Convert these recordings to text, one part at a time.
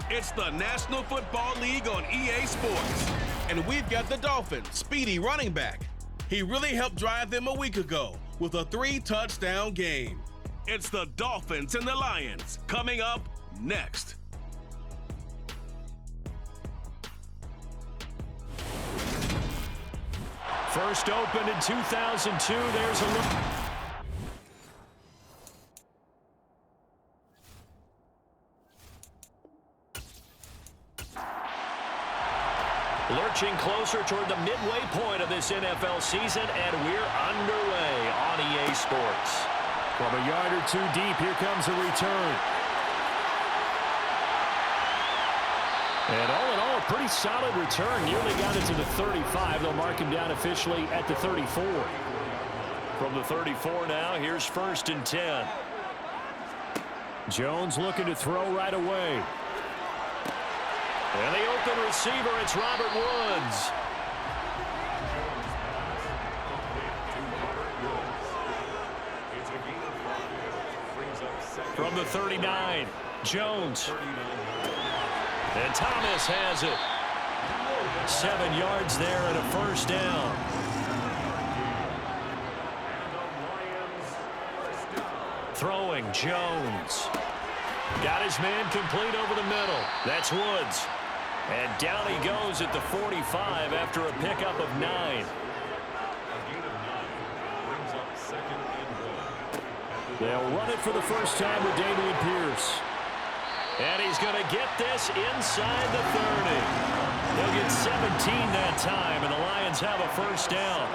It's the National Football League on EA Sports. And we've got the Dolphins' speedy running back. He really helped drive them a week ago with a 3-touchdown game. It's the Dolphins and the Lions coming up next. First opened in 2002. There's a look. Lurching closer toward the midway point of this NFL season, and we're underway on EA Sports. From a yard or two deep, here comes a return. And all in all, a pretty solid return. Nearly got it to the 35. They'll mark him down officially at the 34. From the 34 now, here's 1st and 10. Jones looking to throw right away. And the open receiver, it's Robert Woods. From the 39, Jones. And Thomas has it. 7 yards there and a first down. Throwing, Jones. Got his man complete over the middle. That's Woods. And down he goes at the 45 after a pickup of 9. They'll run it for the first time with Damian Pierce. And he's going to get this inside the 30. They'll get 17 that time, and the Lions have a first down.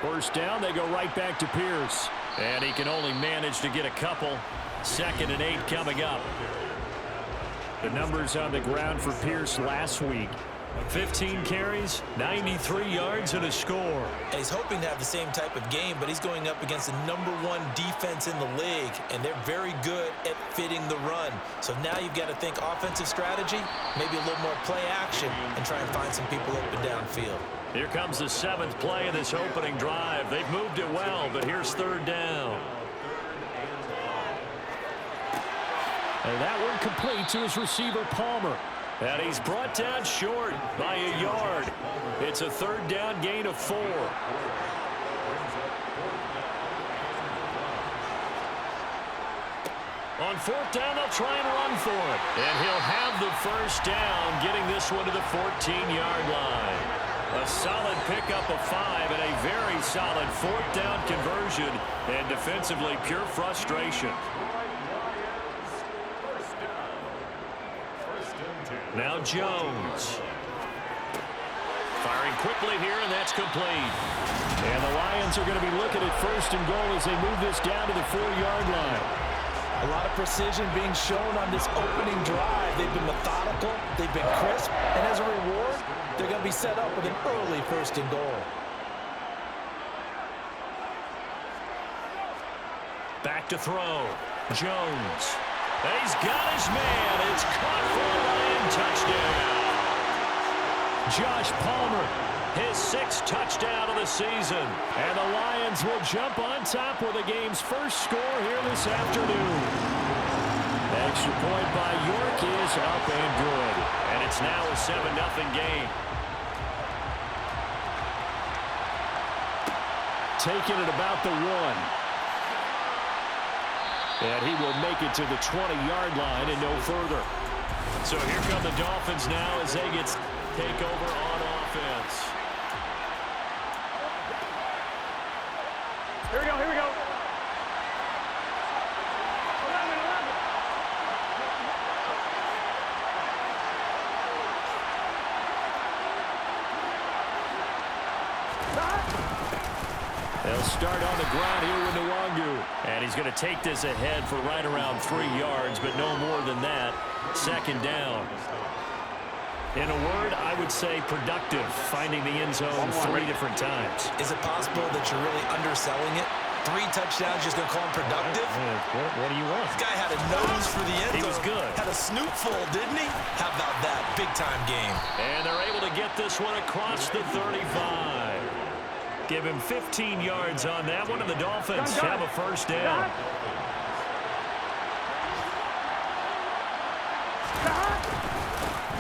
First down, they go right back to Pierce. And he can only manage to get a couple. 2nd and 8 coming up. The numbers on the ground for Pierce last week. 15 carries, 93 yards, and a score. And he's hoping to have the same type of game, but he's going up against the #1 defense in the league, and they're very good at fitting the run. So now you've got to think offensive strategy, maybe a little more play action, and try and find some people open downfield. Here comes the 7th play of this opening drive. They've moved it well, but here's 3rd down. And that one complete to his receiver, Palmer. And he's brought down short by a yard. It's a 3rd down gain of 4. On 4th down, they'll try and run for it. And he'll have the first down, getting this one to the 14-yard line. A solid pickup of 5 and a very solid 4th down conversion. And defensively, pure frustration. Now Jones. Firing quickly here, and that's complete. And the Lions are going to be looking at 1st and goal as they move this down to the 4-yard line. A lot of precision being shown on this opening drive. They've been methodical, they've been crisp, and as a reward, they're going to be set up with an early 1st and goal. Back to throw. Jones. And he's got his man. It's caught for a Lion touchdown. Josh Palmer, his 6th touchdown of the season. And the Lions will jump on top with the game's first score here this afternoon. The extra point by York is up and good. And it's now a 7-0 game. Taking it about the 1. And he will make it to the 20-yard line and no further. So here come the Dolphins now as they take over on offense. Here we go, here we go. They'll start on the ground here with Nwangu. And he's going to take this ahead for right around 3 yards, but no more than that. 2nd down. In a word, I would say productive, finding the end zone 3 different times. Is it possible that you're really underselling it? 3 touchdowns, just going to call him productive? What do you want? This guy had a nose for the end zone. He was good. Had a snoot full, didn't he? How about that? Big-time game. And they're able to get this one across the 35. Give him 15 yards on that one, and the Dolphins have a first down.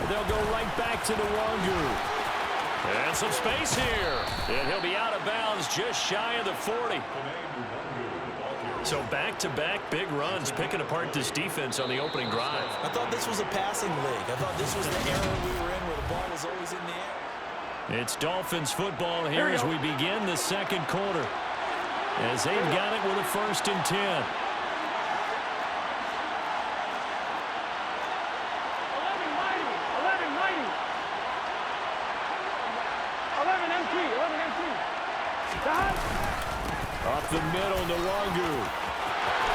They'll go right back to Nwangu. And some space here. And he'll be out of bounds just shy of the 40. So back-to-back big runs picking apart this defense on the opening drive. I thought this was a passing league. I thought this was the era we were in where the ball was always in the air. It's Dolphins football here as we begin the second quarter. As they've got it with a 1st and 10. 11 empty. Up the middle, Nwangu.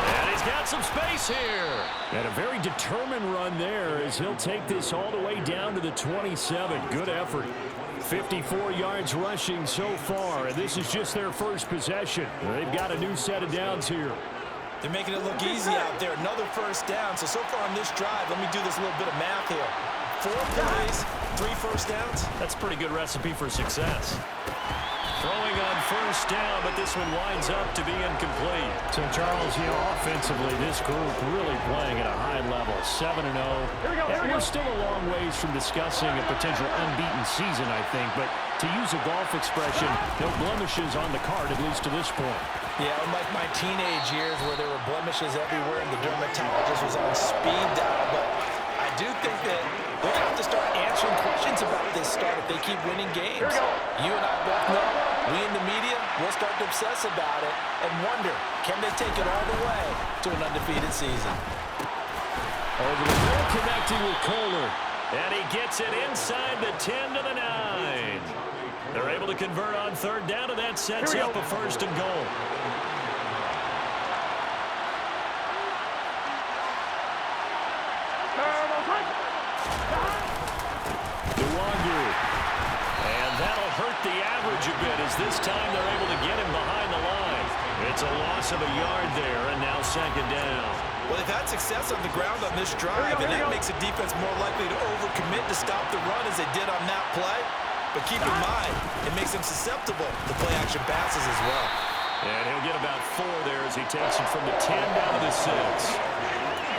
And he's got some space here. And a very determined run there as he'll take this all the way down to the 27. Good effort. 54 yards rushing so far, and this is just their first possession. They've got a new set of downs here. They're making it look easy out there. Another 1st down. So far on this drive, let me do this little bit of math here. 4 plays, 3 1st downs. That's a pretty good recipe for success. Throwing on 1st down, but this one winds up to be incomplete. So, Charles, offensively, this group really playing at a high level, 7-0. And we're still a long ways from discussing a potential unbeaten season, I think. But to use a golf expression, no blemishes on the card, at least to this point. Yeah, unlike my teenage years where there were blemishes everywhere and the dermatologist was on speed dial. But I do think that we're going to have to start answering questions about this start if they keep winning games. You and I both know, we in the media, we'll start to obsess about it and wonder, can they take it all the way to an undefeated season? Over the middle, connecting with Kohler. And he gets it inside the 10 to the 9. They're able to convert on 3rd down, and that sets up a 1st and goal. Nwangu. And that'll hurt the average a bit as this time they're able to get him behind the line. It's a loss of a yard there, and now 2nd down. Well, they've had success on the ground on this drive, and that makes a defense more likely to overcommit to stop the run as they did on that play. But keep in mind, it makes them susceptible to play-action passes as well. And he'll get about 4 there as he takes it from the 10 down to the 6.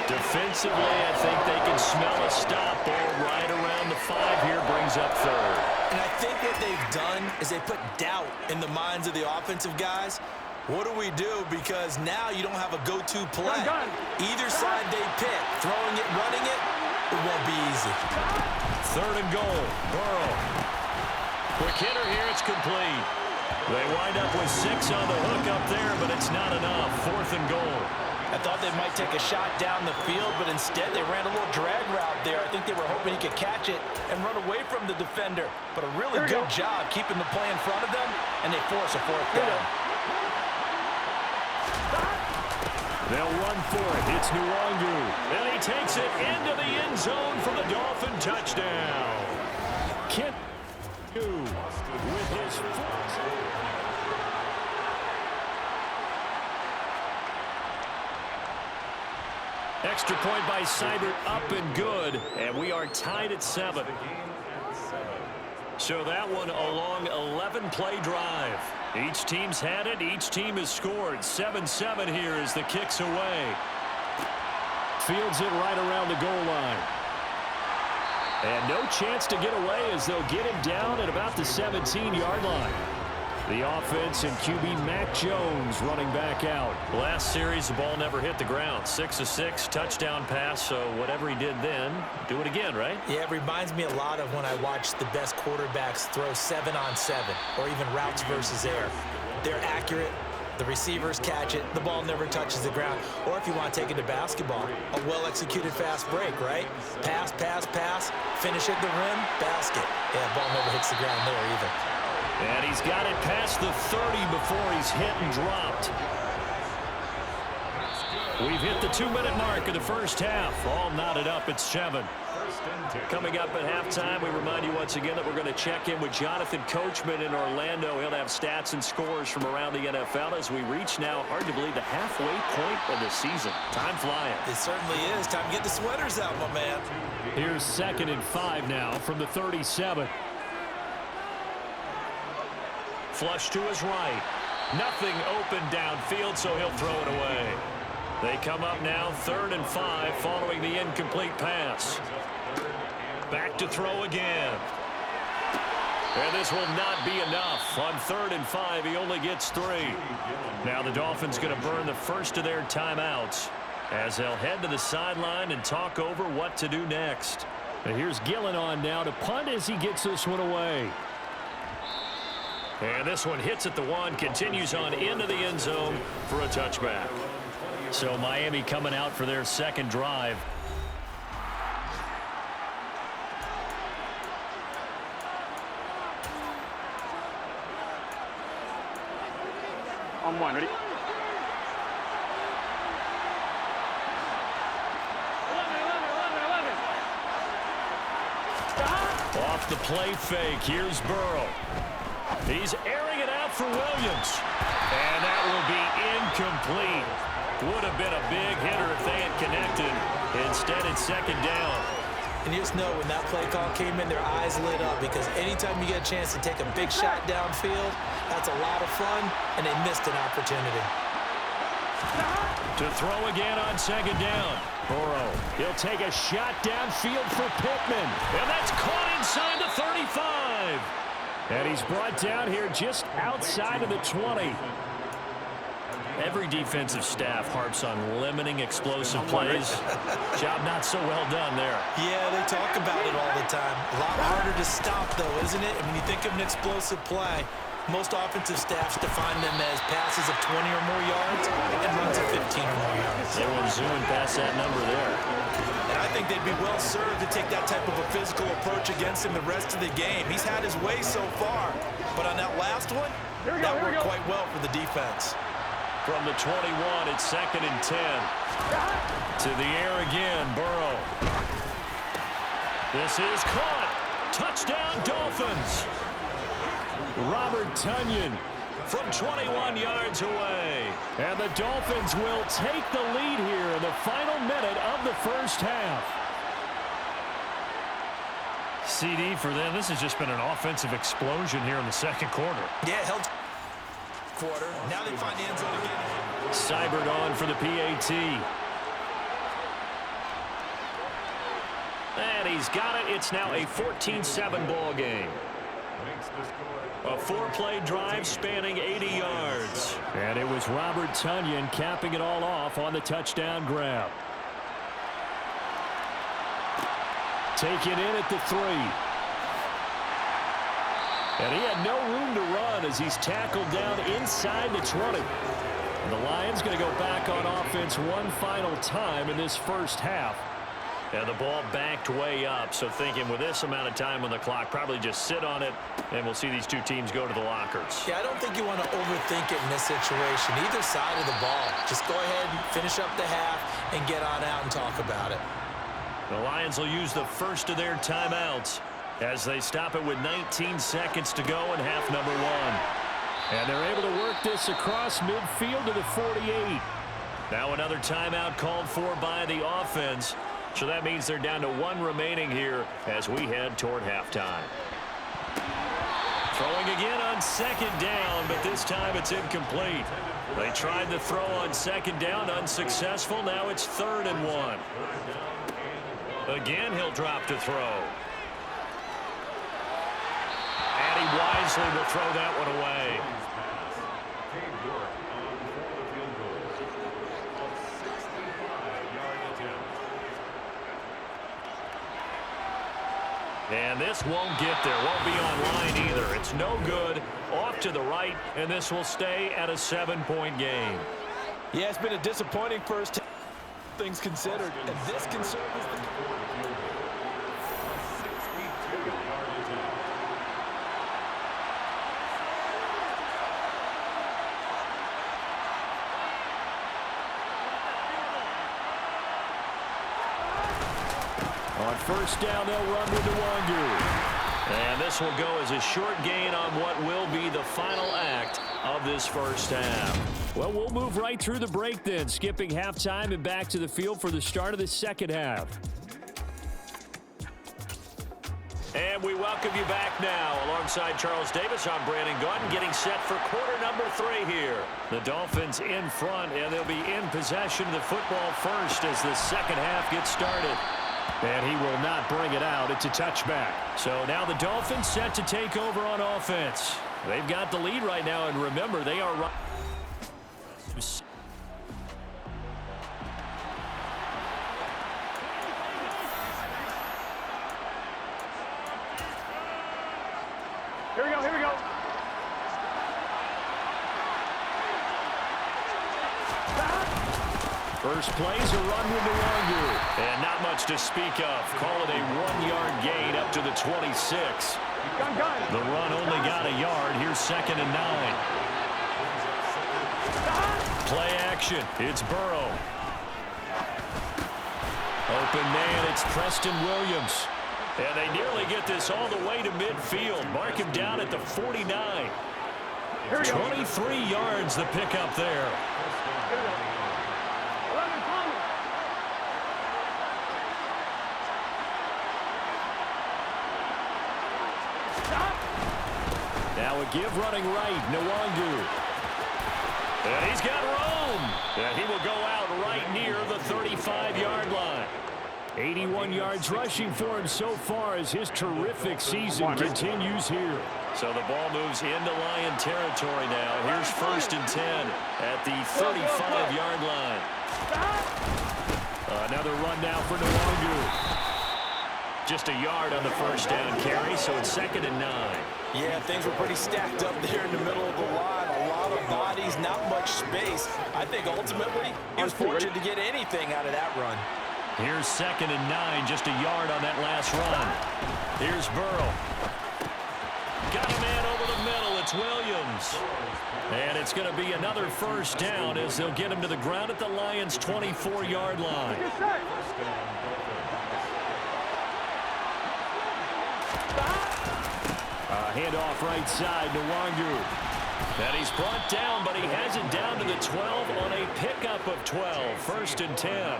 Defensively, I think they can smell a stop. Ball right around the 5 here, brings up 3rd. And I think what they've done is they put doubt in the minds of the offensive guys. What do we do? Because now you don't have a go-to play. Either side they pick, throwing it, running it, it won't be easy. 3rd and goal. Burrow. Quick hitter here, it's complete. They wind up with 6 on the hook up there, but it's not enough. 4th and goal. I thought they might take a shot down the field, but instead they ran a little drag route there. I think they were hoping he could catch it and run away from the defender. But a really good job keeping the play in front of them, and they force a 4th down. They'll run for it. It's Nwangu. And he takes it into the end zone for the Dolphin touchdown. Kent with his foot. Extra point by Seibert, up and good. And we are tied at 7. So that one a long 11-play drive. Each team's had it. Each team has scored. 7-7 here as the kick's away. Fields it right around the goal line. And no chance to get away as they'll get him down at about the 17-yard line. The offense and QB Mac Jones running back out. Last series, the ball never hit the ground. 6 of 6, touchdown pass. So whatever he did then, do it again, right? Yeah, it reminds me a lot of when I watched the best quarterbacks throw 7-on-7 or even routes versus air. They're accurate. The receivers catch it. The ball never touches the ground. Or if you want to take it to basketball, a well-executed fast break, right? Pass, pass, pass, finish at the rim, basket. Yeah, the ball never hits the ground there either. And he's got it past the 30 before he's hit and dropped. We've hit the 2-minute mark of the first half. All knotted up at 7. Coming up at halftime, we remind you once again that we're going to check in with Jonathan Coachman in Orlando. He'll have stats and scores from around the NFL as we reach now, hard to believe, the halfway point of the season. Time flying. It certainly is. Time to get the sweaters out, my man. Here's 2nd and 5 now from the 37. Flush to his right. Nothing open downfield, so he'll throw it away. They come up now 3rd and 5 following the incomplete pass. Back to throw again. And this will not be enough. On 3rd and 5, he only gets 3. Now the Dolphins going to burn the first of their timeouts as they'll head to the sideline and talk over what to do next. And here's Gillen on now to punt as he gets this one away. And this one hits at the 1, continues on into the end zone for a touchback. So Miami coming out for their second drive. On 1, ready? Off the play fake, here's Burrow. He's airing it out for Williams. And that will be incomplete. Would have been a big hitter if they had connected. Instead, it's 2nd down. And you just know when that play call came in, their eyes lit up because anytime you get a chance to take a big shot downfield, that's a lot of fun, and they missed an opportunity. To throw again on 2nd down. Burrow, he'll take a shot downfield for Pittman. And that's caught inside the 35. And he's brought down here just outside of the 20. Every defensive staff harps on limiting explosive plays. Job not so well done there. Yeah, they talk about it all the time. A lot harder to stop, though, isn't it? And when you think of an explosive play, most offensive staffs define them as passes of 20 or more yards and runs of 15 or more yards. They were zooming past that number there. And I think they'd be well served to take that type of a physical approach against him the rest of the game. He's had his way so far, but on that last one, that worked quite well for the defense. From the 21, it's 2nd and 10. To the air again, Burrow. This is caught. Touchdown, Dolphins. Robert Tonyan from 21 yards away. And the Dolphins will take the lead here in the final minute of the first half. CD for them. This has just been an offensive explosion here in the 2nd quarter. Yeah, held quarter. Now they find the end zone again. Seibert on for the PAT. And he's got it. It's now a 14-7 ball game. A 4-play drive spanning 80 yards. And it was Robert Tonyan capping it all off on the touchdown grab. Taken in at the 3. And he had no room to run as he's tackled down inside the 20. And the Lions going to go back on offense one final time in this first half. And the ball backed way up, so thinking with this amount of time on the clock, probably just sit on it, and we'll see these two teams go to the lockers. Yeah, I don't think you want to overthink it in this situation. Either side of the ball. Just go ahead and finish up the half and get on out and talk about it. The Lions will use the first of their timeouts as they stop it with 19 seconds to go in half number 1. And they're able to work this across midfield to the 48. Now another timeout called for by the offense. So that means they're down to 1 remaining here as we head toward halftime. Throwing again on 2nd down, but this time it's incomplete. They tried the throw on 2nd down, unsuccessful. Now it's 3rd and 1. Again, he'll drop to throw. And he wisely will throw that one away. And this won't get there. Won't be online either. It's no good. Off to the right, and this will stay at a 7-point game. Yeah, it's been a disappointing first, things considered. And this can serve as the... On 1st down, they'll run with the Wangu. And this will go as a short gain on what will be the final act of this first half. Well, we'll move right through the break then, skipping halftime and back to the field for the start of the second half. And we welcome you back now. Alongside Charles Davis, I'm Brandon Gaunt, getting set for quarter number 3 here. The Dolphins in front, and they'll be in possession of the football first as the second half gets started. And he will not bring it out. It's a touchback. So now the Dolphins set to take over on offense. They've got the lead right now, and remember, they are right. Here we go, here we go. First play's a run with Nwangu. And not much to speak of. Call it a 1-yard gain up to the 26. Gun. The run only got a yard. Here's 2nd and 9. Play action. It's Burrow. Open man. It's Preston Williams. And they nearly get this all the way to midfield. Mark him down at the 49. 23 yards the pickup there. Now a give running right, Nwangu. And he's got room. And he will go out right near the 35-yard line. 81 yards rushing for him so far as his terrific season continues here. So the ball moves into Lion territory now. Here's 1st and 10 at the 35-yard line. Another run now for Nwangu. Just a yard on the first down carry, so it's 2nd and 9. Yeah, things were pretty stacked up there in the middle of the line. A lot of bodies, not much space. I think ultimately he was fortunate to get anything out of that run. Here's 2nd and 9, just a yard on that last run. Here's Burrow. Got a man over the middle. It's Williams. And it's going to be another first down as they'll get him to the ground at the Lions' 24-yard line. Handoff right side, Nwangu. And he's brought down, but he has it down to the 12 on a pickup of 12. 1st and 10.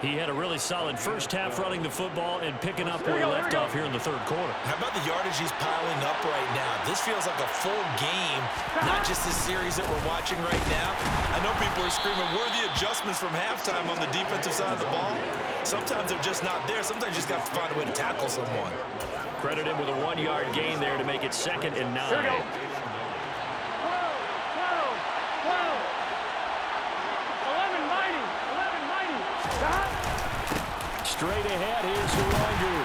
He had a really solid first half running the football and picking up where he left off here in the 3rd quarter. How about the yardage he's piling up right now? This feels like a full game, not just this series that we're watching right now. I know people are screaming, where are the adjustments from halftime on the defensive side of the ball? Sometimes they're just not there. Sometimes you just got to find a way to tackle someone. Credit him with a 1-yard gain there to make it 2nd and 9. Here we go. 12. Straight ahead, here's Nwangu.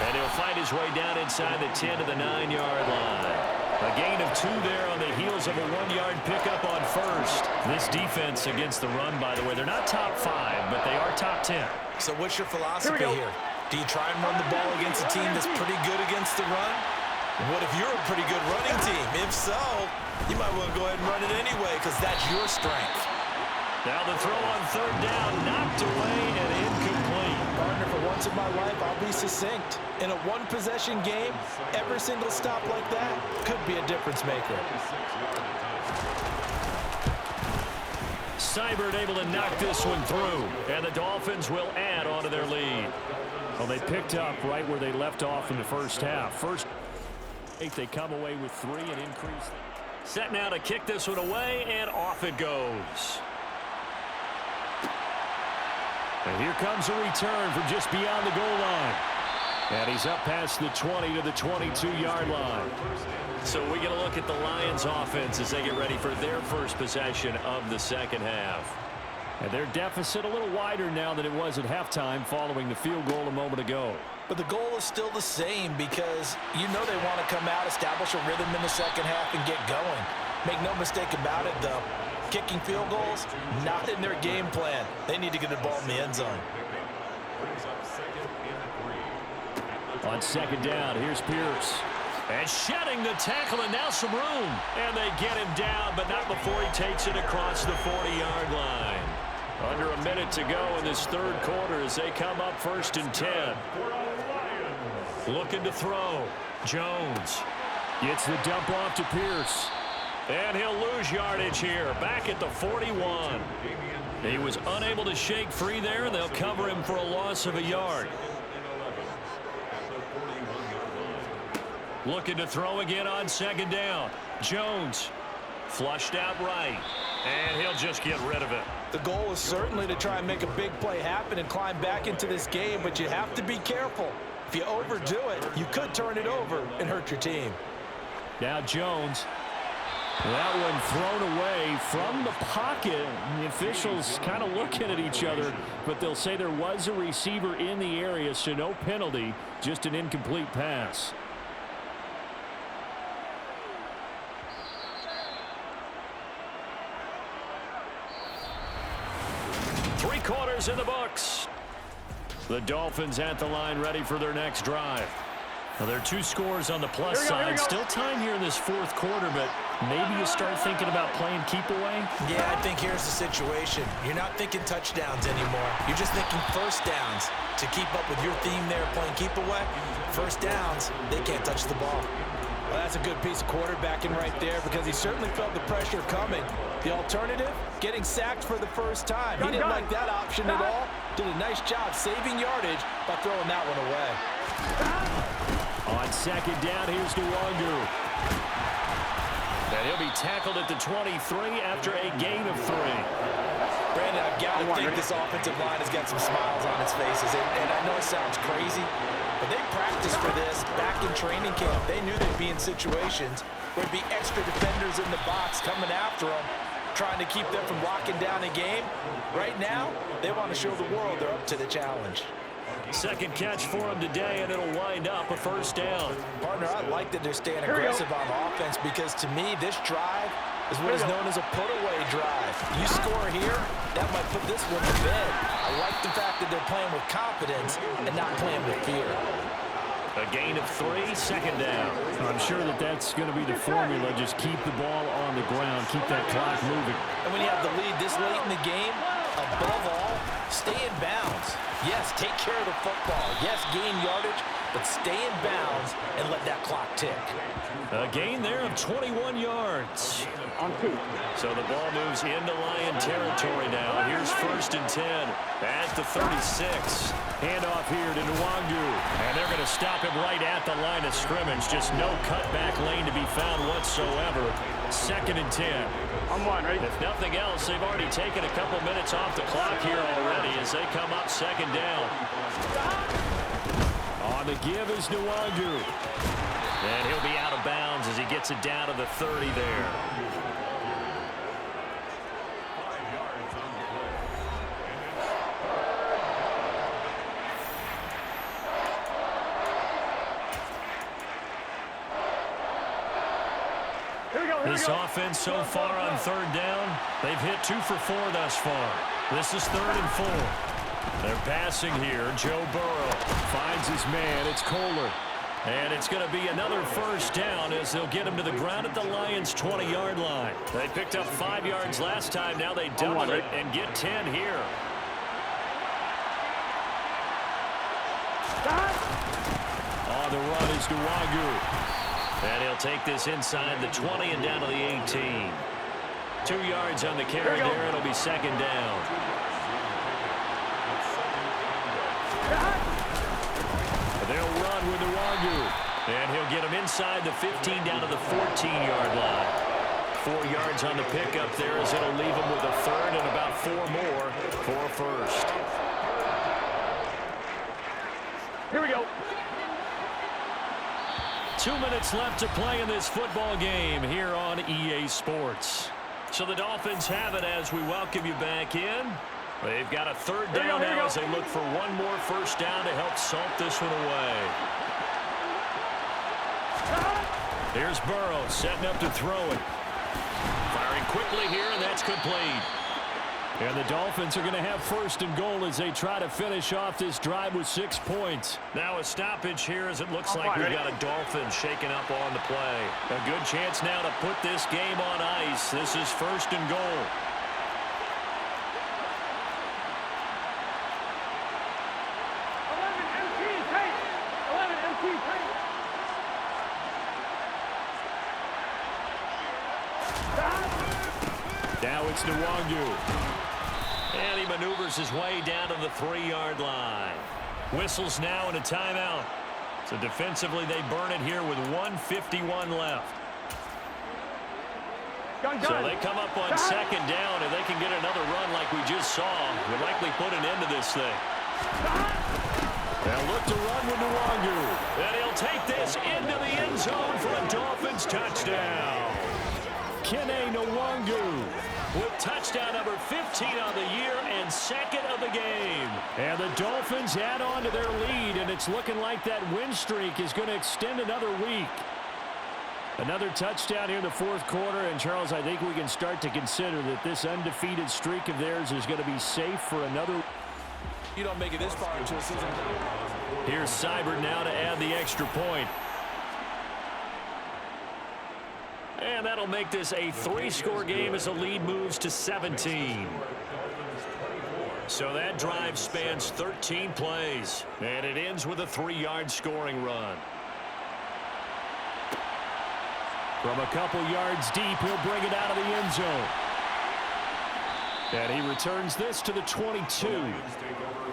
And he'll find his way down inside the 10 to the 9-yard line. A gain of 2 there on the heels of a 1-yard pickup on first. This defense against the run, by the way, they're not top 5, but they are top 10. So what's your philosophy here? Do you try and run the ball against a team that's pretty good against the run? What if you're a pretty good running team? If so, you might want to go ahead and run it anyway because that's your strength. Now the throw on 3rd down, knocked away and incomplete. Partner, for once in my life, I'll be succinct. In a one-possession game, every single stop like that could be a difference maker. Seibert able to knock this one through, and the Dolphins will add on to their lead. Well, they picked up right where they left off in the first half. First, they come away with 3 and increase. Set now to kick this one away, and off it goes. And here comes a return from just beyond the goal line. And he's up past the 20 to the 22-yard line. So we get a look at the Lions offense as they get ready for their first possession of the second half. And their deficit a little wider now than it was at halftime following the field goal a moment ago. But the goal is still the same because you know they want to come out, establish a rhythm in the second half, and get going. Make no mistake about it, though. Kicking field goals, not in their game plan. They need to get the ball in the end zone. On 2nd down, here's Pierce. And shedding the tackle, and now some room. And they get him down, but not before he takes it across the 40-yard line. Under a minute to go in this 3rd quarter as they come up 1st and 10. Looking to throw. Jones gets the dump off to Pierce. And he'll lose yardage here, back at the 41. He was unable to shake free there, and they'll cover him for a loss of a yard. Looking to throw again on 2nd down. Jones Flushed out right. And he'll just get rid of it. The goal is certainly to try and make a big play happen and climb back into this game, but you have to be careful. If you overdo it, you could turn it over and hurt your team. Now Jones. That one thrown away from the pocket. The officials kind of looking at each other, but they'll say there was a receiver in the area, so no penalty, just an incomplete pass. Three quarters in the books. The Dolphins at the line, ready for their next drive. Well, there are two scores on the plus side. Still time here in this fourth quarter, but maybe you start thinking about playing keep away? Yeah, I think here's the situation. You're not thinking touchdowns anymore. You're just thinking first downs. To keep up with your theme there, playing keep away, first downs, they can't touch the ball. Well, that's a good piece of quarterbacking right there because he certainly felt the pressure coming. The alternative, getting sacked for the first time. He didn't like that option at all. Did a nice job saving yardage by throwing that one away. On second down, here's Nwangu. And he'll be tackled at the 23 after a gain of 3. Brandon, I've got to think this offensive line has got some smiles on its faces. And I know it sounds crazy, but they practiced for this back in training camp. They knew they'd be in situations where there'd be extra defenders in the box coming after them, trying to keep them from locking down a game. Right now, they want to show the world they're up to the challenge. Second catch for him today, and it'll wind up a first down. Partner, I like that they're staying aggressive on offense because, to me, this drive is what is known as a put-away drive. You score here, that might put this one to bed. I like the fact that they're playing with confidence and not playing with fear. A gain of 3, second down. I'm sure that that's going to be the formula. Just keep the ball on the ground, keep that clock moving. And when you have the lead this late in the game, above all, stay in bounds. Yes, take care of the football. Yes, gain yardage, but stay in bounds and let that clock tick. A gain there of 21 yards. On 2. So the ball moves into Lion territory now. Here's 1st and 10 at the 36. Handoff here to Nwangu. And they're going to stop him right at the line of scrimmage. Just no cutback lane to be found whatsoever. 2nd and 10. On 1, ready? If nothing else, they've already taken a couple minutes off the clock here already as they come up 2nd down. On the give is Nwangu. And he'll be out of bounds as he gets it down to the 30 there. This offense so far on 3rd down, they've hit 2 for 4 thus far. This is 3rd and 4. They're passing here. Joe Burrow finds his man. It's Kohler. And it's going to be another first down as they'll get him to the ground at the Lions' 20-yard line. They picked up 5 yards last time. Now they double it and get 10 here. On the run is Nwangu. And he'll take this inside the 20 and down to the 18. 2 yards on the carry there. It'll be 2nd down. They'll run with Nwangu. And he'll get him inside the 15 down to the 14-yard line. 4 yards on the pickup there as it'll leave him with a 3rd and about 4 more for a 1st. Here we go. 2 minutes left to play in this football game here on EA Sports. So the Dolphins have it as we welcome you back in. They've got a 3rd down now as they look for one more first down to help salt this one away. Here's Burrow setting up to throw it. Firing quickly here, and that's complete. And the Dolphins are going to have 1st and goal as they try to finish off this drive with 6 points. Now a stoppage here as it looks like we've got a Dolphins shaking up on the play. A good chance now to put this game on ice. This is 1st and goal. Now it's Nwangu. And he maneuvers his way down to the 3-yard line. Whistles now and a timeout. So defensively they burn it here with 1:51 left. So they come up on second down, and they can get another run like we just saw. Would likely put an end to this thing. They'll look to run with Nwangu. And he'll take this into the end zone for a Dolphins touchdown. Kene Nwangu with touchdown number 15 on the year and second of the game. And the Dolphins add on to their lead, and it's looking like that win streak is going to extend another week. Another touchdown here in the fourth quarter, and Charles, I think we can start to consider that this undefeated streak of theirs is going to be safe for another. You don't make it this far into a season. Here's Seibert now to add the extra point. And that'll make this a 3-score game as the lead moves to 17. So that drive spans 13 plays, and it ends with a 3-yard scoring run. From a couple yards deep, he'll bring it out of the end zone. And he returns this to the 22.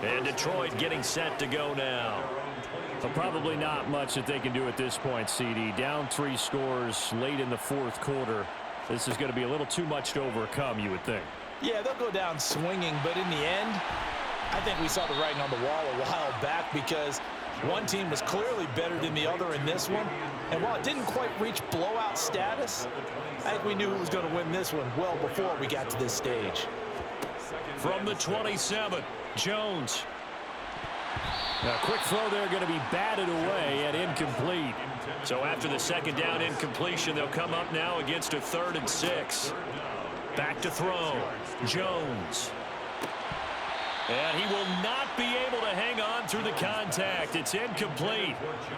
And Detroit getting set to go now. But probably not much that they can do at this point, CD. Down 3 scores late in the fourth quarter. This is going to be a little too much to overcome, you would think. Yeah, they'll go down swinging, but in the end, I think we saw the writing on the wall a while back because one team was clearly better than the other in this one. And while it didn't quite reach blowout status, I think we knew who was going to win this one well before we got to this stage. From the 27, Jones. A quick throw there going to be batted away and incomplete. So after the second down incompletion, they'll come up now against a 3rd and 6. Back to throw. Jones. And he will not be able to hang on through the contact. It's incomplete.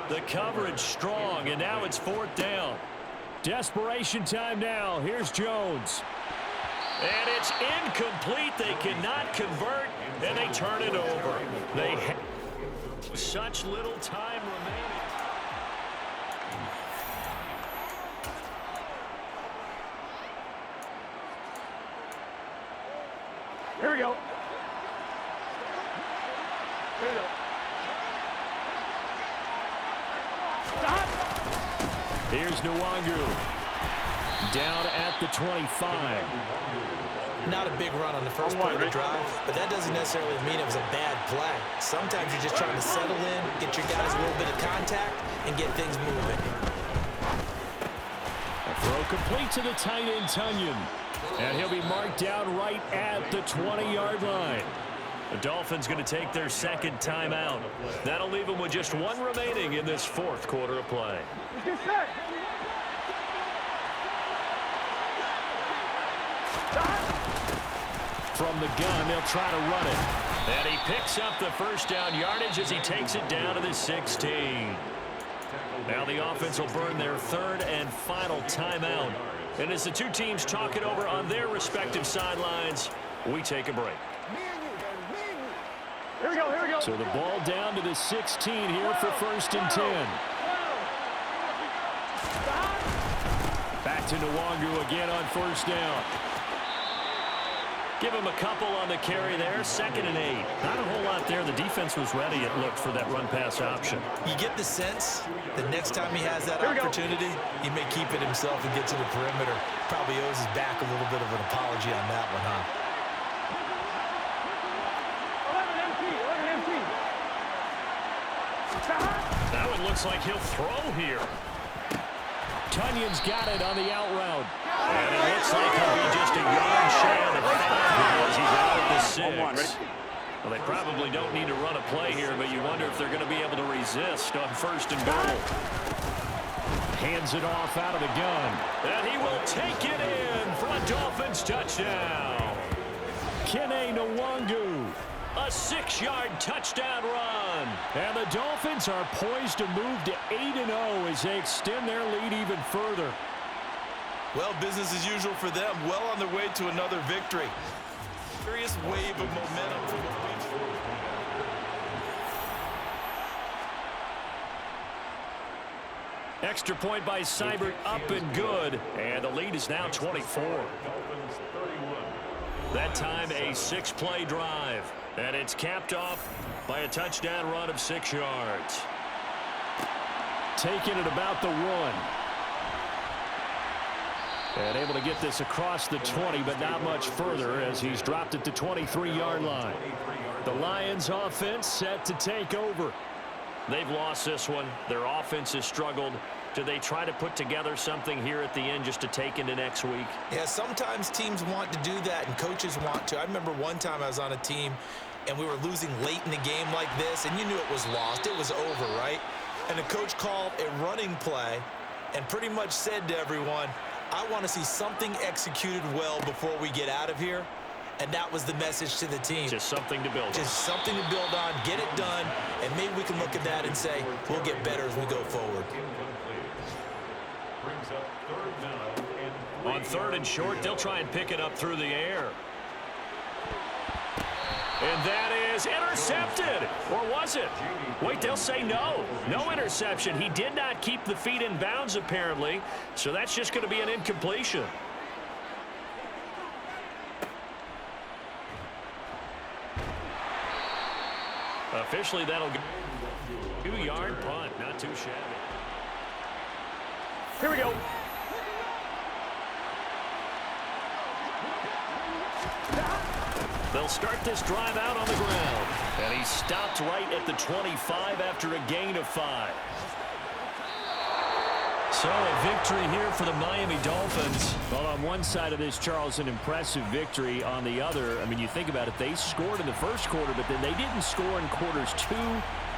The coverage strong, and now it's 4th down. Desperation time now. Here's Jones. And it's incomplete. They cannot convert, and they turn it over. They have such little time remaining. Here we go. Here we go. Stop. Here's Nwangu. Down at the 25. Not a big run on the first play of the drive, but that doesn't necessarily mean it was a bad play. Sometimes you're just trying to settle in, get your guys a little bit of contact, and get things moving. A throw complete to the tight end, Tunyon. And he'll be marked down right at the 20-yard line. The Dolphins going to take their second timeout. That'll leave them with just 1 remaining in this fourth quarter of play. From the gun, they'll try to run it. And he picks up the first down yardage as he takes it down to the 16. Now the offense will burn their 3rd and final timeout. And as the two teams talk it over on their respective sidelines, we take a break. Here we go, here we go. So the ball down to the 16 here for 1st and 10. Back to Nwangu again on 1st down. Give him a couple on the carry there. 2nd and 8. Not a whole lot there. The defense was ready, it looked, for that run-pass option. You get the sense that next time he has that opportunity, he may keep it himself and get to the perimeter. Probably owes his back a little bit of an apology on that one, huh? 11 empty. Now it looks like he'll throw here. Tunyon's got it on the out route. And it looks like he'll be just a yard shy of the 5 as he's out at the 6. Well, they probably don't need to run a play here, but you wonder if they're going to be able to resist on 1st and goal. Hands it off out of the gun. And he will take it in for a Dolphins touchdown. Kene Nwangu. A 6-yard touchdown run. And the Dolphins are poised to move to 8-0 as they extend their lead even further. Well, business as usual for them. Well on their way to another victory. Serious wave of momentum from what we... Extra point by Seibert, up and good. And the lead is now 24. That time a 6-play drive. And it's capped off by a touchdown run of 6 yards. Taking it about the 1. And able to get this across the 20, but not much further as he's dropped it to 23-yard line. The Lions offense set to take over. They've lost this one. Their offense has struggled. Do they try to put together something here at the end just to take into next week? Yeah, sometimes teams want to do that and coaches want to. I remember one time I was on a team and we were losing late in the game like this, and you knew it was lost. It was over, right? And the coach called a running play and pretty much said to everyone, I want to see something executed well before we get out of here. And that was the message to the team. Just something to build on. Just something to build on, get it done, and maybe we can look at that and say, we'll get better as we go forward. On 3rd and short, they'll try and pick it up through the air. And that is intercepted. Or was it? Wait, they'll say no. No interception. He did not keep the feet in bounds, apparently. So that's just going to be an incompletion. Officially, that'll go 2-yard punt. Not too shabby. Here we go. They'll start this drive out on the ground. And he stopped right at the 25 after a gain of 5. So a victory here for the Miami Dolphins. Well, on one side of this, Charles, an impressive victory. On the other, I mean, you think about it, they scored in the first quarter, but then they didn't score in quarters 2,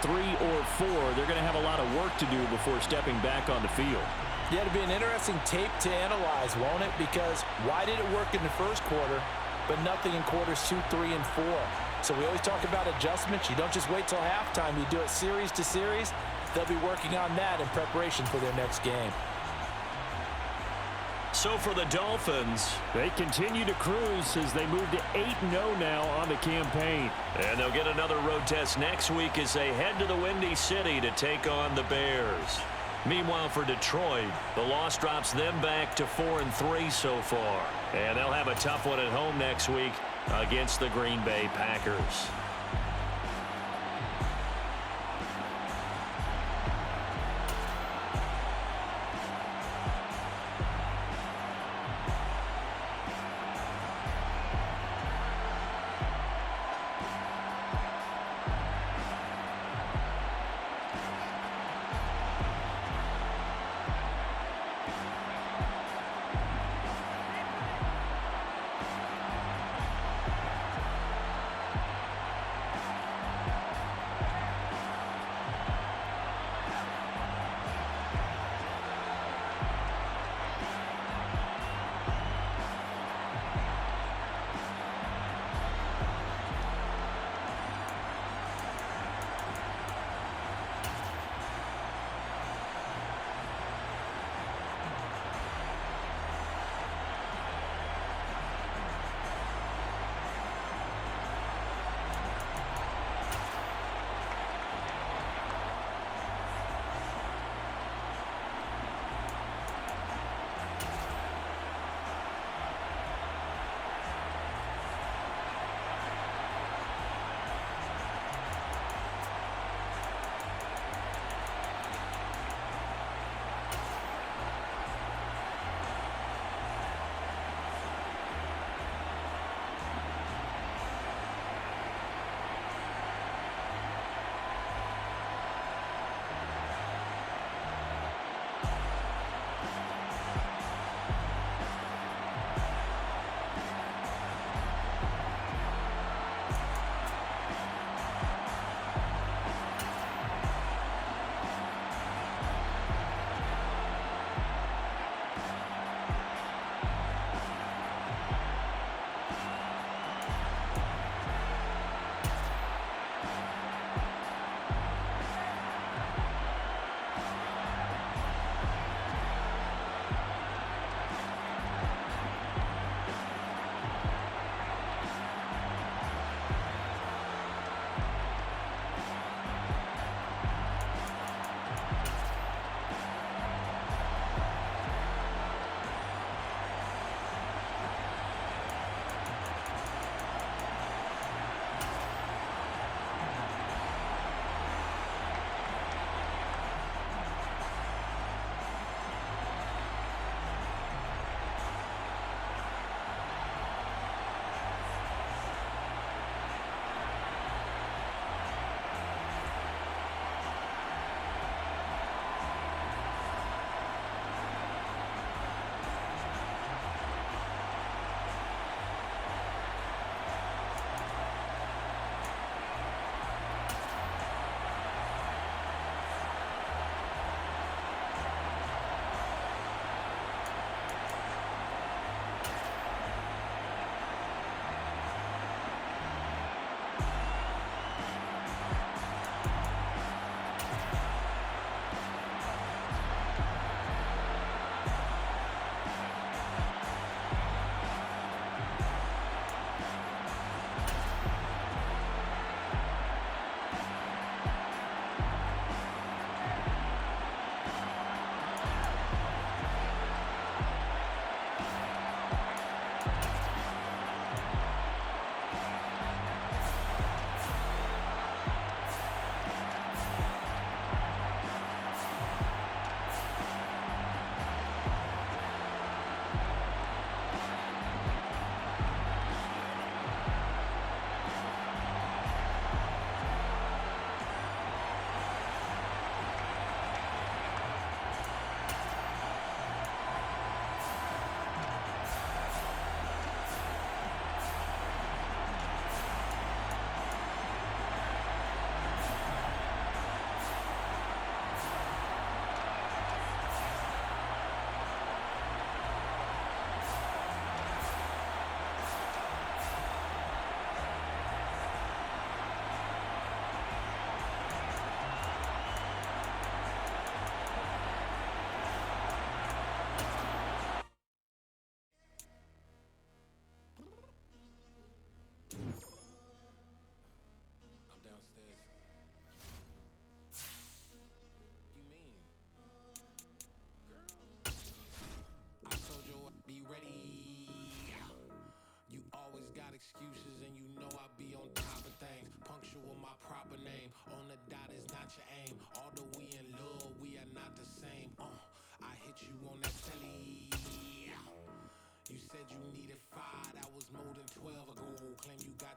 3, or 4. They're going to have a lot of work to do before stepping back on the field. Yeah, it'll be an interesting tape to analyze, won't it? Because why did it work in the first quarter, but nothing in quarters 2, 3, and 4? So we always talk about adjustments. You don't just wait till halftime. You do it series to series. They'll be working on that in preparation for their next game. So for the Dolphins, they continue to cruise as they move to 8-0 now on the campaign. And they'll get another road test next week as they head to the Windy City to take on the Bears. Meanwhile, for Detroit, the loss drops them back to 4-3 so far. And they'll have a tough one at home next week against the Green Bay Packers.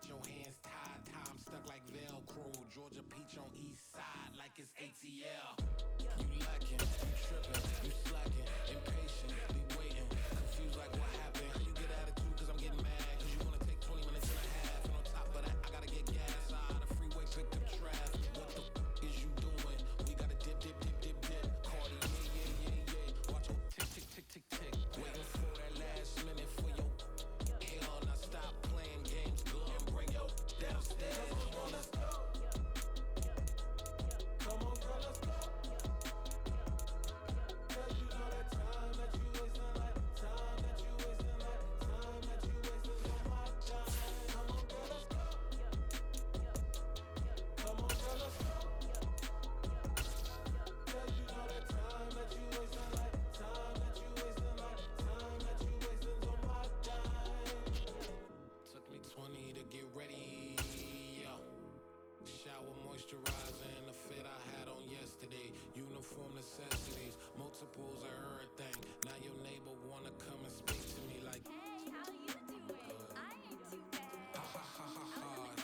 got your hands tied. Time stuck like Velcro. Georgia peach on east side like it's ATL. You lacking, you tripping, you slacking, impatient, be waiting, confused like what happened. How you get attitude cause I'm getting mad, cause you wanna take 20 minutes and a half. And on top of that, I gotta get gas. The freeway picked up traffic. What the f is you doing? We gotta dip. Cardi, yeah. Watch your tick. Waiting for that last minute for your hell. Now stop playing games, go and bring your downstairs. Come on, let's go. Come on, girl, let's go. Cause you know that time that you wasting, like time that you wasting, like time that you wasting on my time. Come on, girl, let's go. Come on, girl, let's go. Cause you know that time that you wasting, like time that you wasting, like time that you wasting on my time. Took me 20 to get ready, yo. Shower moisturizer and the fit I had on yesterday. Uniform necessities, multiples of everything. Now your neighbor wanna come and speak to me like, hey, how you doing? I ain't too bad. ha.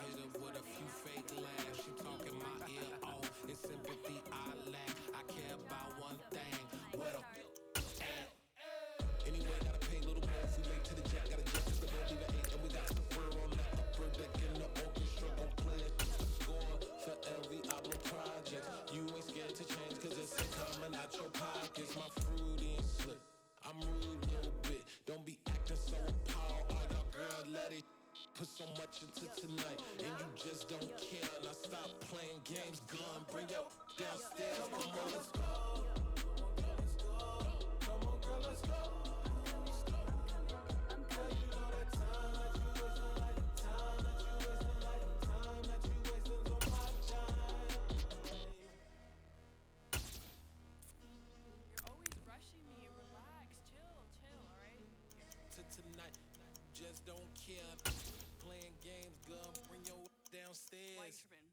Hit her with a few fake laughs. She talking my ear off. It's sympathy I lack. I care about one thing. What up? Anyway, gotta pay a little more if we late to the jack. Gotta jet just the boat leave at 8. And we got the fur on the upper deck in the orchestra. Gon' play it. Score for every album project. You ain't scared to change cause it's coming out your pockets. My fruity and slick. I'm rude a little bit. Don't be acting so appalled. All y'all girl, let it put so much into tonight. And you just don't care. Now stop playing games. Gun, bring your downstairs. Come on, let's go. Come on, girl, let's go. Cause you know that time that you wasting, like time that you wasting, like time that you wasting on my time. You're always rushing me. Relax, chill, alright? To tonight, just don't care. Playing games, girl, bring your Why you downstairs. tripping?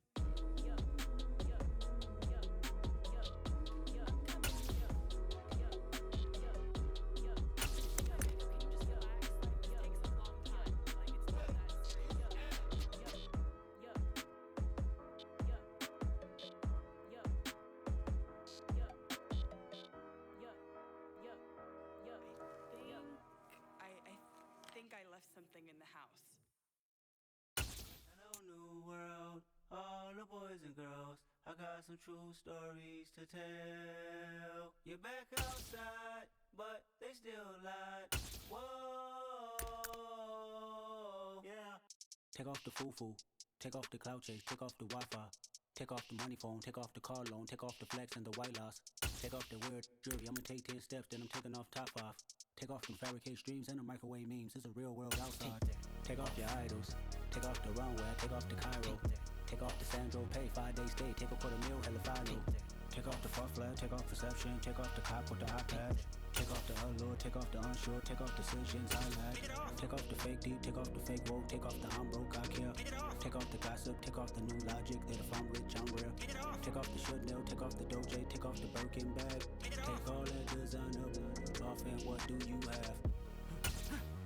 I think I left something in the house. Hello, new world, all the boys and girls. I got some true stories to tell. You're back outside, but they still lied. Whoa, yeah. Take off the foo-foo, take off the cloud chase, take off the Wi-Fi. Take off the money phone, take off the car loan, take off the flex and the white loss. Take off the weird jewelry, I'ma take 10 steps, then I'm taking off top 5. Take off them fabricated streams and the microwave memes. It's a real world outside. Take off your idols. Take off the runway. Take off the Cairo. Take off the Sandro Pay. 5-day stay. Take a $250,000. Hella follow. Take off the far flag. Take off perception. Take off the cop with the iPad. Take off the allure. Take off the unsure. Take off decisions I lack. Take off the fake deep. Take off the fake woke. Take off the I'm broke. I care. Take off the gossip. Take off the new logic that if I'm rich I'm real. Take off the Chanel. Take off the Doja. Take off the Birkin bag. Take all that designer off and what do you have?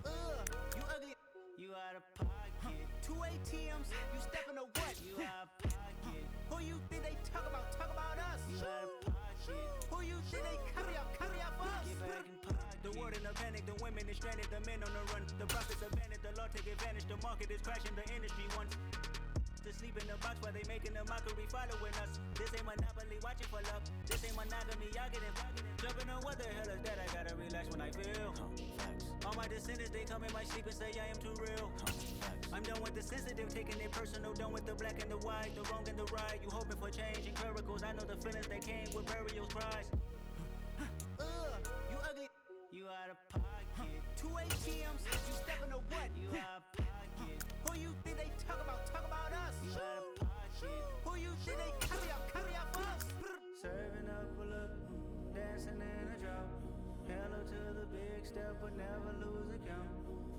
You ugly. You out of pocket. 2 ATMs. You stepping to what? You out of pocket. Who you think they talk about? Talk about us. You out of pocket. Who you think they carry up for us? Get back in pocket. The world in a panic. The women is stranded. The men on the run. The profits abandoned. The law take advantage. The market is crashing. The industry wants to sleep in the box while they making a mockery following us. This ain't Monopoly, watching for love. This ain't monogamy, y'all getting jumping on what the hell is that? I gotta relax when I feel. All my descendants, they come in my sleep and say I am too real. I'm done with the sensitive, taking it personal. Done with the black and the white, the wrong and the right. You hoping for change and miracles. I know the feelings that came with burial cries. You ugly. You out of pocket. 2 ATMs. You stepping to what? You out of pocket. Who you think they talk about? Talk about us. You out of pocket. Who you think they carry up for us? Serving up a look, dancing in a drop. Hello to the big step, but never lose a count.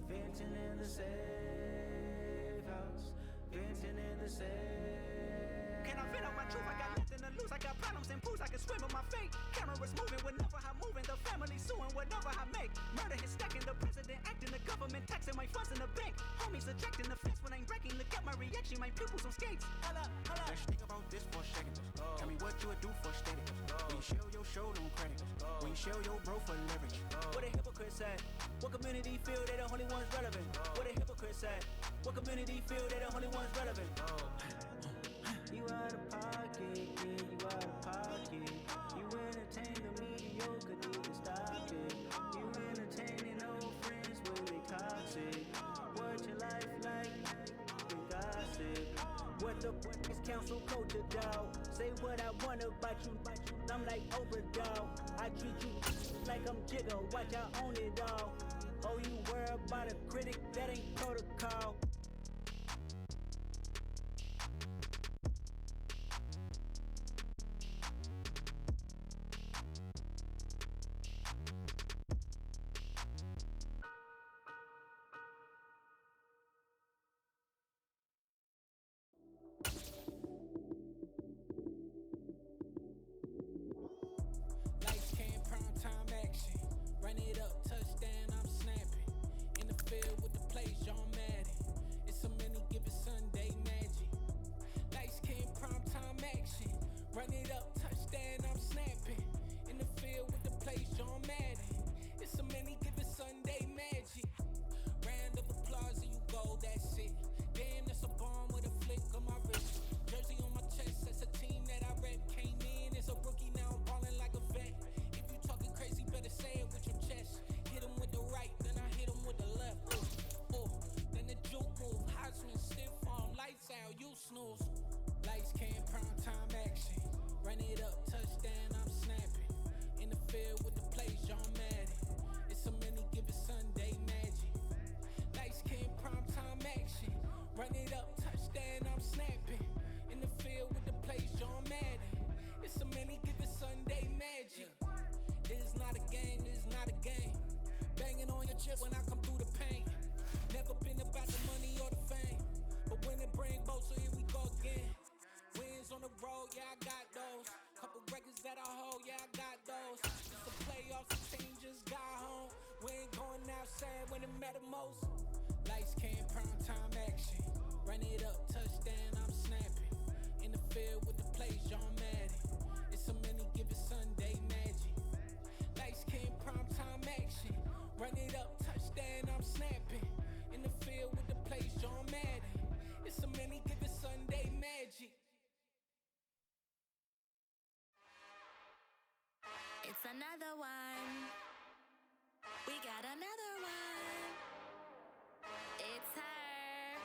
Venting in the safe house. Venting in the safe. Can I vent out my truth? I got nothing to lose. I got problems and pools. I can swim with my fate. Cameras moving whenever I'm moving. The family suing whatever I make. Murder is stacking. The president acting. The government taxing my funds in the bank. Homies ejecting the fence when I'm breaking the gap action, my pupils on skates. Let's think about this for a second. Tell me what you would do for steady. When you show your show, no credit. When you show your bro for leverage. What a hypocrite said. What community feel they the only ones relevant? What a hypocrite said. What community feel they the only ones relevant? You out of pocket, yeah, you out of pocket. You entertain the mediocre, need to stop it. You entertaining old friends when they toxic. What your life like? Been gossip. What the fuck is council culture, dog? Say what I want about you, I'm like overdog. I treat you like I'm Jigga, watch I own it all. Oh, you worry about a critic, that ain't protocol. Lights came, prime time action. Run it up, touchdown, I'm snapping. In the field with the plays, John Madden. It's so many given Sunday magic. Lights came, prime time action. Run it up, touchdown, I'm snapping. In the field with the plays, John Madden. It's so many given Sunday magic. Round of applause and you go, that's it. Damn, that's a bomb with a flick on my wrist. Jersey on my chest, that's a team that I rep. Came in as a rookie, now I'm ballin' like a vet. If you talking crazy, better say it with your chest. Hit him with the right, then I hit him with the left. Then the juke move, Heisman stiff arm, lights out, you snooze. Lights came, prime time action. Run it up, touchdown, I'm snapping. In the field with the plays, John Madden. It's so many given Sunday magic. Lights came, prime time action. Run it up, touchdown, I'm snapping. In the field with the plays, John Madden. It's so many given Sunday magic. This is not a game, this is not a game. Banging on your chest when I come through the pain. Never been about the money or the fame. But when it bring both, so here we go again. Wins on the road, yeah, I got those. Couple records that I hold, yeah, I got those. It's the playoffs, the team just got home. We ain't going outside when it matter most. Lights came, prime time action. Run it up, touchdown, I'm snapping. In the field with the plays, John Madden. It's so many given Sunday magic. Lights came, prime time action. Run it up, touchdown, I'm snapping. In the field with the plays, John Madden. It's so many given Sunday magic. It's another one. We got another one. It's her.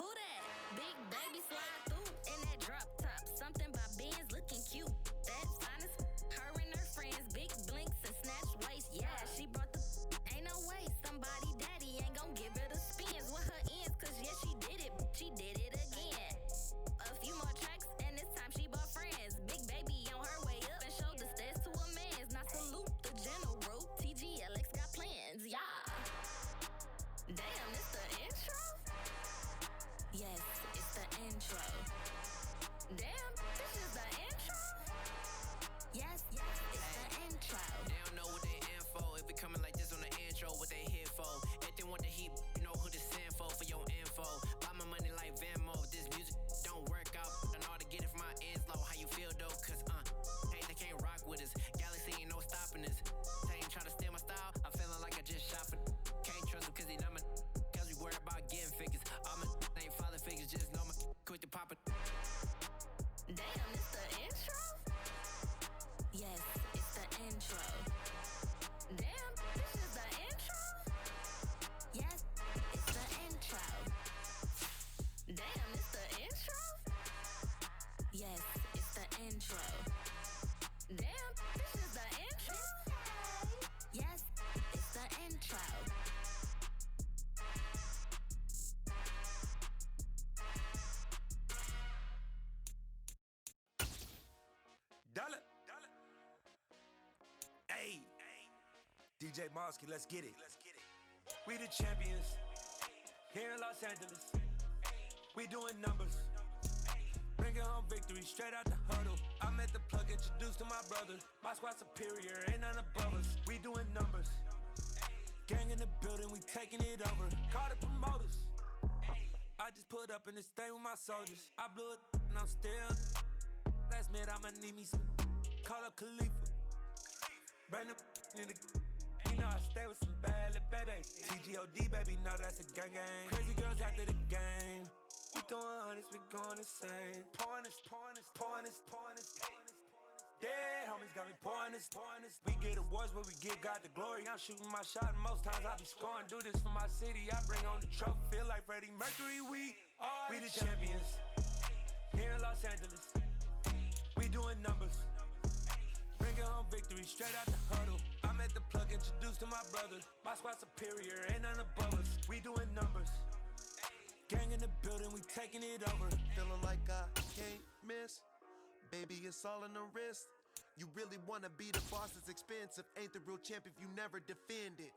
Who that? Big baby slide through in that drop top. Something by Benz looking cute. That's fine as her and her friends. Big blinks and snatch waist. Yeah, she brought the. Ain't no way somebody daddy ain't gon' give her the spins with her ends. Cause yeah, she did it. She did it again. A few more tracks and this time she bought friends. Big baby on her way up and showed the stairs to a man's. Now salute the general. TGLX got plans. Yeah. Damn, it's the intro? Yes, it's the intro. Damn, this is the intro? Yes, it's the intro. They don't know what they in for. If it coming like this on the intro, what they here for? If they want the heat, you know who to send for your info. Buy my money like Venmo. If this music don't work out, I know how to get it from my ends low. How you feel though? Cause hey, they can't rock with us. Galaxy ain't no stopping us. They ain't trying to steal my style. I'm feeling like I just shot for. Can't trust them cause they not my. Cause we worry about getting figures. All my ain't father figures, just know my quick to pop it. Damn, it's the intro? Yes, it's the intro. Damn, this is the intro? Yes, it's the intro. Damn, it's the intro? Yes, it's the intro. Damn, this is the intro? Yes, it's the intro. Dollar. Hey, DJ Mosky, let's get it. We the champions here in Los Angeles. We doing numbers. Bringing home victory straight out the huddle. I met the plug, introduced to my brother. My squad superior, ain't none above us. We doing numbers. Gang in the building, we taking it over. Call the promoters. I just put up in this thing with my soldiers. I blew it and I'm still. Last minute I'ma need me some. Call up Khalifa. Bring the in the. You know I stay with some bad little baby. TGOD baby, know that's a gang gang. Crazy girls after the game. We throwing hundreds, we going insane. Pouring this. Yeah, homies got me pouring this. We get awards, but we give God the glory. I'm shooting my shot, and most times I be scoring. Do this for my city, I bring on the trophy. Feel like Freddie Mercury, we the champions. Here in Los Angeles, we doing numbers. Bringing home victory, straight out the huddle. I'm at the plug, introduced to my brother. My squad superior, ain't none above us. We doing numbers. Gang in the building, we taking it over. Feeling like I can't miss. Baby, it's all in the wrist. You really wanna be the boss, it's expensive. Ain't the real champ if you never defend it.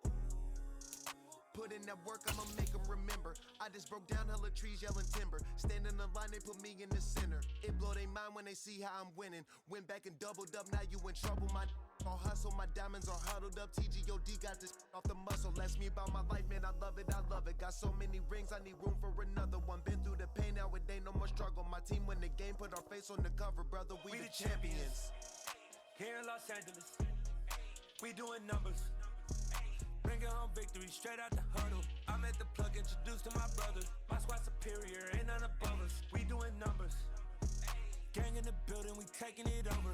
Put in that work, I'ma make them remember. I just broke down hella trees, yelling timber. Stand in the line, they put me in the center. It blow their mind when they see how I'm winning. Went back and doubled up, now you in trouble. My all hustle, my diamonds are huddled up. TGOD got this off the muscle. That's me about my life, man, I love it. Got so many rings, I need room for another one. Been through the pain, now it ain't no more struggle. My team win the game, put our face on the cover. Brother, we the champions. Here in Los Angeles, we doing numbers. Bringing home victory, straight out the huddle. I'm at the plug, introduced to my brother. My squad superior, ain't none above us. We doing numbers. Gang in the building, we taking it over.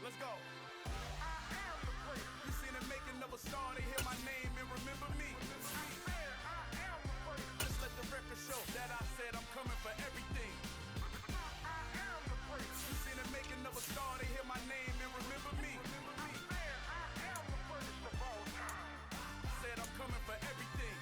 Let's go. You seen the making of a star, they hear my name and remember me. Just let the record show that I said I'm coming for everything. You seen the making of a star, they hear my name and remember me. Said I'm coming for everything.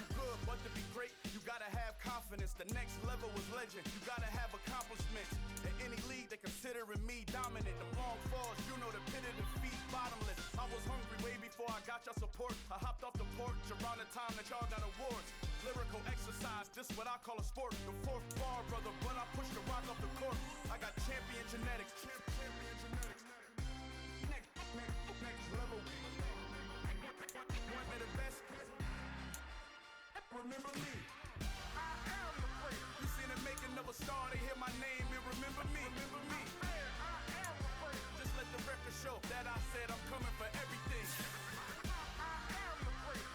You good, but to be great, you gotta have confidence. The next level was legend. You gotta have accomplishments. In any league, they considering me dominant. The long falls, you know the pit of defeat, bottomless. I was hungry way before I got your support. I hopped off the porch around the time that y'all got awards. Lyrical exercise, this what I call a sport. The fourth bar, brother, when I push the rock off the court. I got champion genetics. Next level. Want me the best? Remember me. You seen the making of a star, they hear my name and remember me. Just let the record show that I said I'm coming for everything.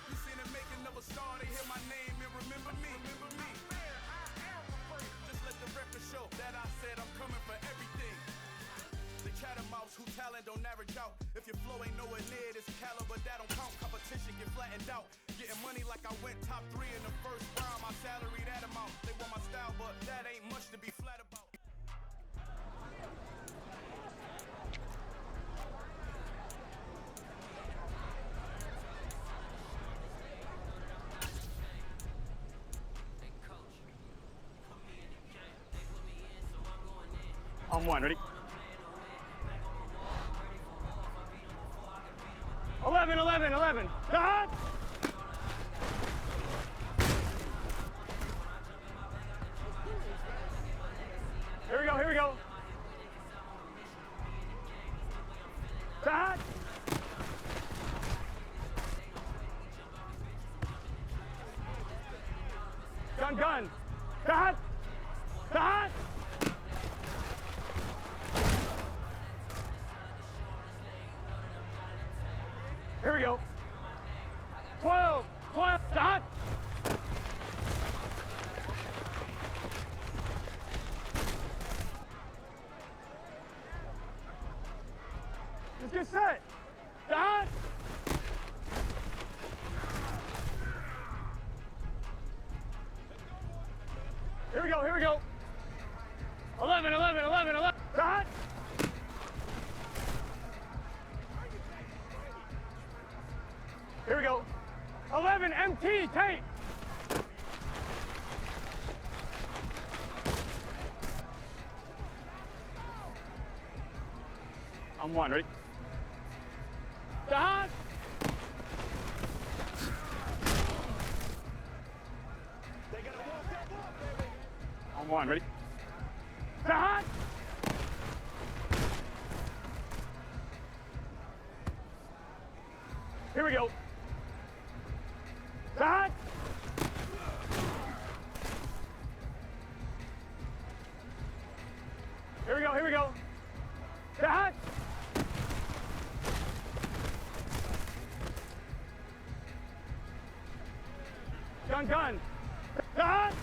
You seen the making of a star, they hear my name and remember me. Just let the record show that I said I'm coming for everything. The chattermouths who talent don't average out. If your flow ain't nowhere near this caliber, that don't count. Competition get flattened out. Getting money like I went top 3 in the first round. My salary that amount. They want my style, but that ain't much to be flat about. On one, ready? 11. Cut! Here we go. Cut! Gun. Cut! Here we go. 12, stop. Here we go, here we go. 11, 11, 11, 11. Dot. Here we go. 11, MT, Tate. On one, ready? Dot. On one, ready? Dot. Here we go. Dot. Here we go, here we go. Dot. Gun, gun. Dot.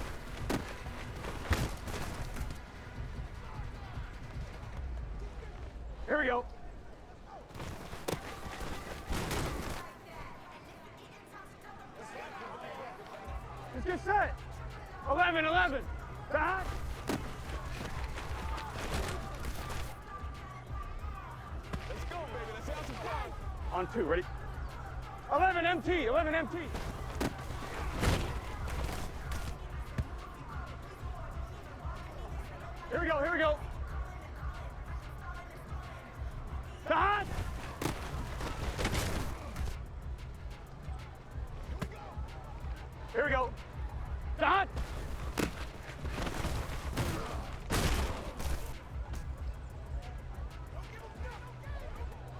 Here we go. Let's get set. 11, 11. Dot. Let's go, baby. Let's have some fun. On two, ready? 11 MT, 11 MT. Here we go, here we go. Dot. Here we go. Dot.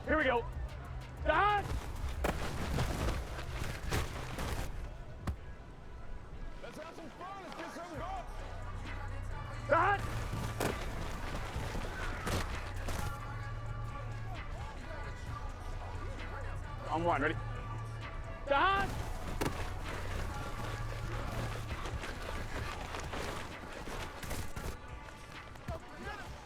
Here we go. Dot. Let's have some fun. Let's get something going. Dot. On one, ready?